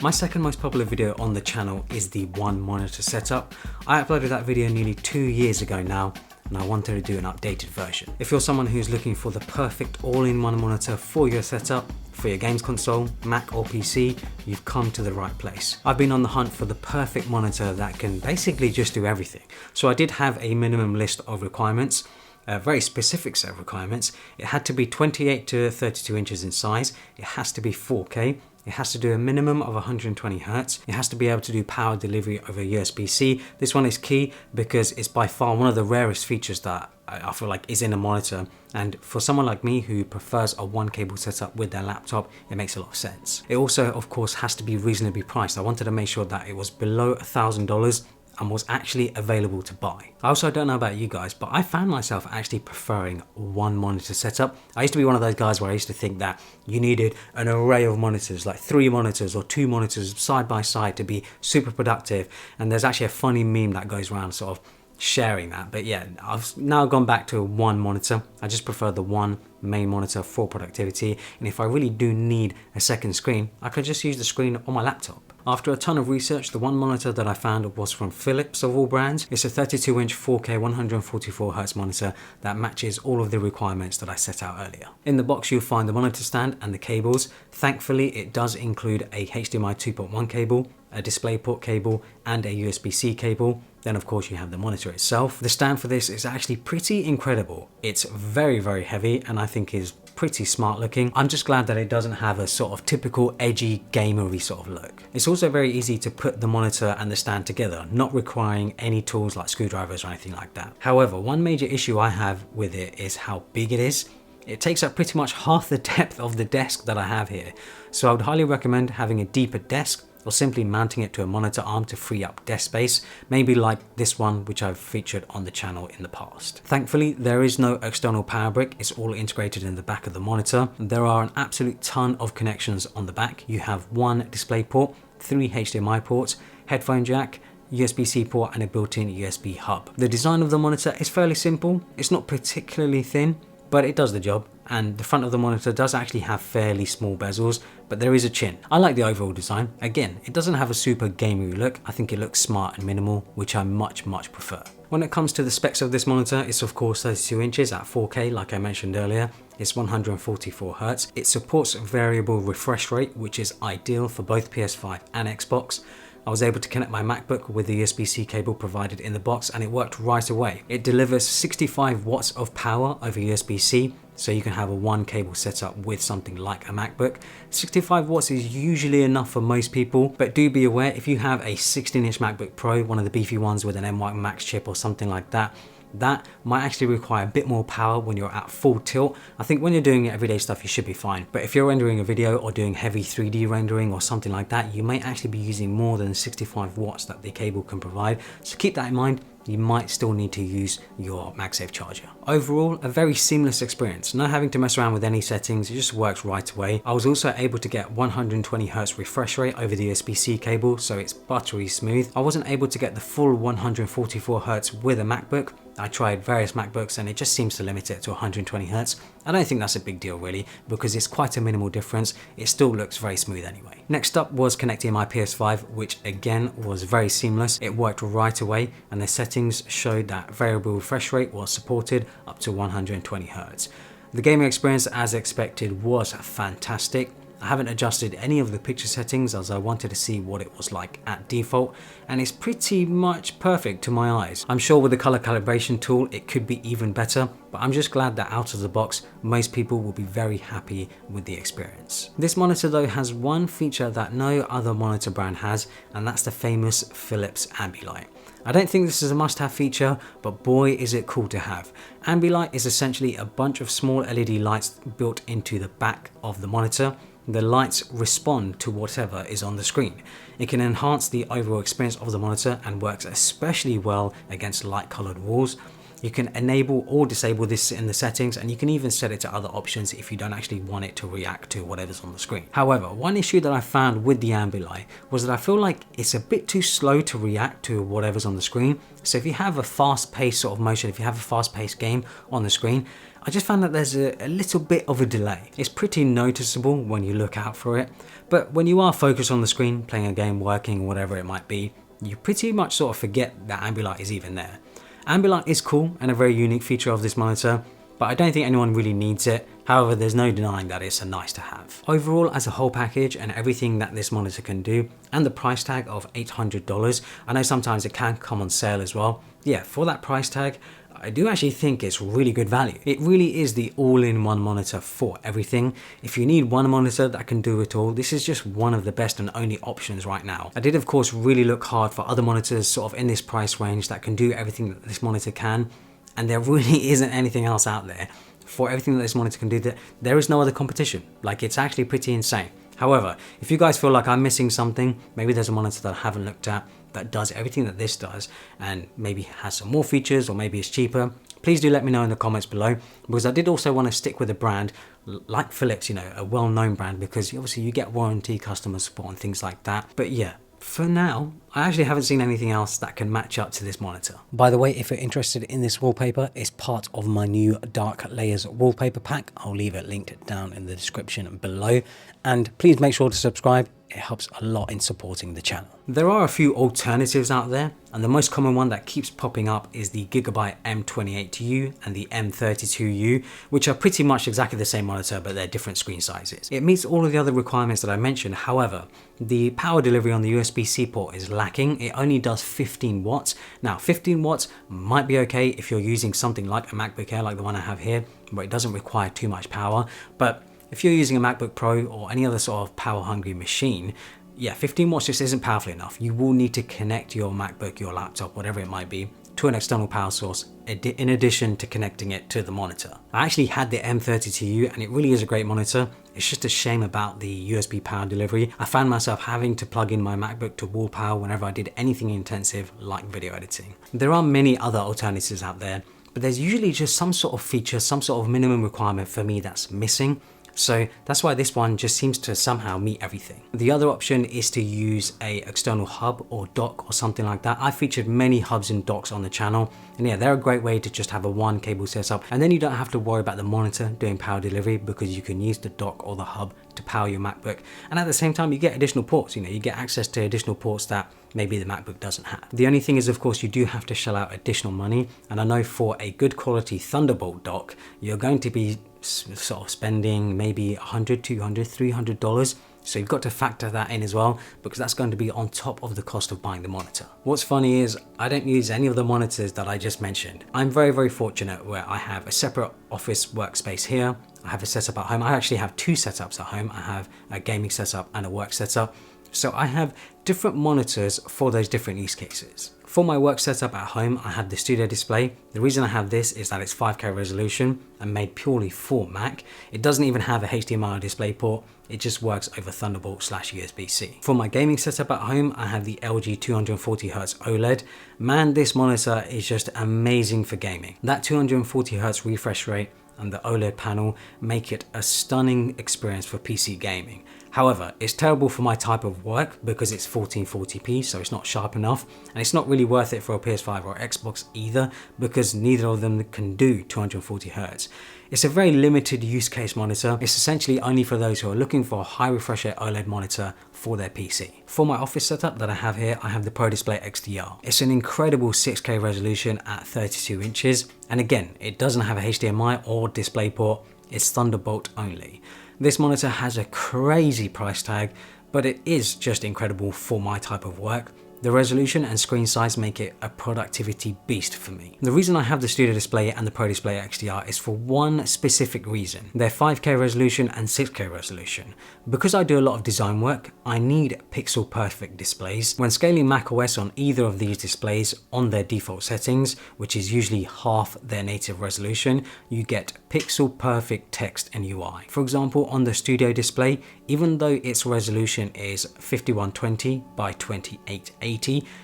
My second most popular video on the channel is the one monitor setup. I uploaded that video nearly 2 years ago now, and I wanted to do an updated version. If you're someone who's looking for the perfect all-in-one monitor for your setup, for your games console, Mac or PC, you've come to the right place. I've been on the hunt for the perfect monitor that can basically just do everything. So I did have a minimum list of requirements, a very specific set of requirements. It had to be 28 to 32 inches in size. It has to be 4K. It has to do a minimum of 120 Hz. It has to be able to do power delivery over USB-C. This one is key because it's by far one of the rarest features that I feel like is in a monitor. And for someone like me who prefers a one cable setup with their laptop, it makes a lot of sense. It also, of course, has to be reasonably priced. I wanted to make sure that it was below $1,000 and was actually available to buy. I also don't know about you guys, but I found myself actually preferring one monitor setup. I used to be one of those guys where I used to think that you needed an array of monitors, like 3 monitors or 2 monitors side by side to be super productive. And there's actually a funny meme that goes around sort of sharing that. But yeah, I've now gone back to one monitor. I just prefer the one main monitor for productivity. And if I really do need a second screen, I could just use the screen on my laptop. After a ton of research, the one monitor that I found was from Phillips of all brands. It's a 32-inch 4K 144Hz monitor that matches all of the requirements that I set out earlier. In the box you'll find the monitor stand and the cables. Thankfully it does include a HDMI 2.1 cable, a DisplayPort cable and a USB-C cable. Then of course you have the monitor itself. The stand for this is actually pretty incredible. It's very heavy and I think is pretty smart looking. I'm just glad that it doesn't have a sort of typical edgy gamery sort of look. It's also very easy to put the monitor and the stand together, not requiring any tools like screwdrivers or anything like that. However, one major issue I have with it is how big it is. It takes up pretty much half the depth of the desk that I have here. So I would highly recommend having a deeper desk or simply mounting it to a monitor arm to free up desk space, maybe like this one which I've featured on the channel in the past. Thankfully, there is no external power brick, it's all integrated in the back of the monitor. There are an absolute ton of connections on the back. You have 1 DisplayPort, 3 HDMI ports, headphone jack, USB-C port and a built-in USB hub. The design of the monitor is fairly simple. It's not particularly thin, but it does the job. And the front of the monitor does actually have fairly small bezels, but there is a chin. I like the overall design. Again, it doesn't have a super gamey look. I think it looks smart and minimal, which I much prefer. When it comes to the specs of this monitor, it's of course 32 inches at 4K, like I mentioned earlier. It's 144 Hz. It supports variable refresh rate, which is ideal for both PS5 and Xbox. I was able to connect my MacBook with the USB-C cable provided in the box and it worked right away. It delivers 65 watts of power over USB-C, so you can have a one cable setup with something like a MacBook. 65 watts is usually enough for most people, but do be aware if you have a 16-inch MacBook Pro, one of the beefy ones with an M1 Max chip or something like that, that might actually require a bit more power when you're at full tilt. I think when you're doing everyday stuff, you should be fine. But if you're rendering a video or doing heavy 3D rendering or something like that, you may actually be using more than 65 watts that the cable can provide. So keep that in mind. You might still need to use your MagSafe charger. Overall, a very seamless experience. No having to mess around with any settings, it just works right away. I was also able to get 120 Hz refresh rate over the USB-C cable, so it's buttery smooth. I wasn't able to get the full 144 Hz with a MacBook. I tried various MacBooks and it just seems to limit it to 120 Hz. I don't think that's a big deal really, because it's quite a minimal difference. It still looks very smooth anyway. Next up was connecting my PS5, which again was very seamless. It worked right away and the settings showed that variable refresh rate was supported up to 120 Hz. The gaming experience, as expected, was fantastic. I haven't adjusted any of the picture settings as I wanted to see what it was like at default, and it's pretty much perfect to my eyes. I'm sure with the color calibration tool it could be even better, but I'm just glad that out of the box most people will be very happy with the experience. This monitor though has one feature that no other monitor brand has, and that's the famous Phillips Ambiglow. I don't think this is a must-have feature, but boy is it cool to have. Ambilight is essentially a bunch of small LED lights built into the back of the monitor. The lights respond to whatever is on the screen. It can enhance the overall experience of the monitor and works especially well against light colored walls. You can enable or disable this in the settings, and you can even set it to other options if you don't actually want it to react to whatever's on the screen. However, one issue that I found with the Ambiglow was that I feel like it's a bit too slow to react to whatever's on the screen. So if you have a fast-paced sort of motion, if you have a fast-paced game on the screen, I just found that there's a little bit of a delay. It's pretty noticeable when you look out for it, but when you are focused on the screen, playing a game, working, whatever it might be, you pretty much sort of forget that Ambiglow is even there. Ambiglow is cool and a very unique feature of this monitor, but I don't think anyone really needs it. However, there's no denying that it's a nice to have. Overall, as a whole package and everything that this monitor can do, and the price tag of $800, I know sometimes it can come on sale as well. Yeah, for that price tag, I do actually think it's really good value. It really is the all-in-one monitor for everything. If you need one monitor that can do it all, this is just one of the best and only options right now. I did of course really look hard for other monitors sort of in this price range that can do everything that this monitor can, and there really isn't anything else out there for everything that this monitor can do. That there is no other competition. Like, it's actually pretty insane. However, if you guys feel like I'm missing something, maybe there's a monitor that I haven't looked at that does everything that this does and maybe has some more features, or maybe it's cheaper, please do let me know in the comments below, because I did also want to stick with a brand like Philips, you know, a well-known brand, because obviously you get warranty, customer support and things like that. But yeah, for now, I actually haven't seen anything else that can match up to this monitor. By the way, if you're interested in this wallpaper, it's part of my new Dark Layers wallpaper pack. I'll leave it linked down in the description below. And please make sure to subscribe. It helps a lot in supporting the channel. There are a few alternatives out there, and the most common one that keeps popping up is the Gigabyte M28U and the M32U, which are pretty much exactly the same monitor, but they're different screen sizes. It meets all of the other requirements that I mentioned. However, the power delivery on the USB-C port is lacking. It only does 15 watts. Now, 15 watts might be okay if you're using something like a MacBook Air, like the one I have here, where it doesn't require too much power. But if you're using a MacBook Pro or any other sort of power-hungry machine, yeah, 15 watts just isn't powerful enough. You will need to connect your MacBook, your laptop, whatever it might be, to an external power source in addition to connecting it to the monitor. I actually had the M32U and it really is a great monitor. It's just a shame about the USB power delivery. I found myself having to plug in my MacBook to wall power whenever I did anything intensive like video editing. There are many other alternatives out there, but there's usually just some sort of feature, some sort of minimum requirement for me that's missing. So that's why this one just seems to somehow meet everything. The other option is to use a external hub or dock or something like that. I featured many hubs and docks on the channel, and yeah, they're a great way to just have a one cable setup, and then you don't have to worry about the monitor doing power delivery, because you can use the dock or the hub to power your MacBook, and at the same time you get additional ports. You know, you get access to additional ports that maybe the MacBook doesn't have. The only thing is, of course, you do have to shell out additional money, and I know for a good quality Thunderbolt dock, you're going to be sort of spending maybe $100, $200, $300. So you've got to factor that in as well, because that's going to be on top of the cost of buying the monitor. What's funny is I don't use any of the monitors that I just mentioned. I'm very, very fortunate where I have a separate office workspace here. I have a setup at home. I actually have two setups at home. I have a gaming setup and a work setup. So I have different monitors for those different use cases. For my work setup at home, I have the studio display. The reason I have this is that it's 5K resolution and made purely for Mac. It doesn't even have a HDMI display port. It just works over Thunderbolt/USB-C. For my gaming setup at home, I have the LG 240Hz OLED. Man, this monitor is just amazing for gaming. That 240Hz refresh rate and the OLED panel make it a stunning experience for PC gaming. However, it's terrible for my type of work because it's 1440p, so it's not sharp enough, and it's not really worth it for a PS5 or Xbox either, because neither of them can do 240Hz. It's a very limited use case monitor. It's essentially only for those who are looking for a high refresh rate OLED monitor for their PC. For my office setup that I have here, I have the Pro Display XDR. It's an incredible 6K resolution at 32 inches, and again, it doesn't have a HDMI or DisplayPort. It's Thunderbolt only. This monitor has a crazy price tag, but it is just incredible for my type of work. The resolution and screen size make it a productivity beast for me. The reason I have the Studio Display and the Pro Display XDR is for one specific reason. They're 5K resolution and 6K resolution. Because I do a lot of design work, I need pixel perfect displays. When scaling macOS on either of these displays on their default settings, which is usually half their native resolution, you get pixel perfect text and UI. For example, on the Studio Display, even though its resolution is 5120 by 2880,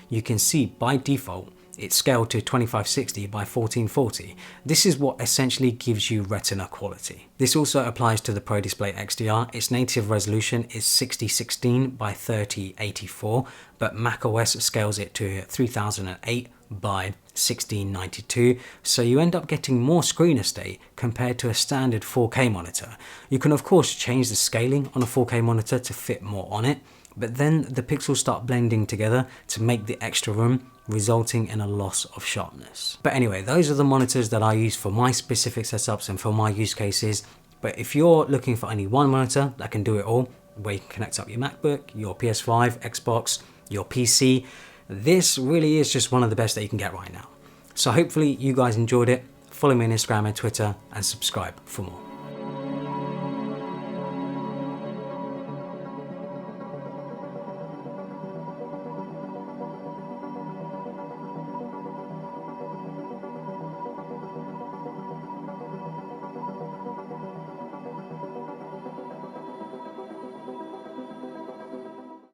you can see by default It's scaled to 2560 by 1440. This is what essentially gives you retina quality. This also applies to the Pro Display XDR. Its native resolution is 6016 by 3084, but macOS scales it to 3008 by 1692, so you end up getting more screen estate compared to a standard 4K monitor. You can of course change the scaling on a 4K monitor to fit more on it, but then the pixels start blending together to make the extra room, resulting in a loss of sharpness. But anyway, those are the monitors that I use for my specific setups and for my use cases. But if you're looking for only one monitor that can do it all, where you can connect up your MacBook, your PS5, Xbox, your PC, this really is just one of the best that you can get right now. So hopefully you guys enjoyed it. Follow me on Instagram and Twitter and subscribe for more.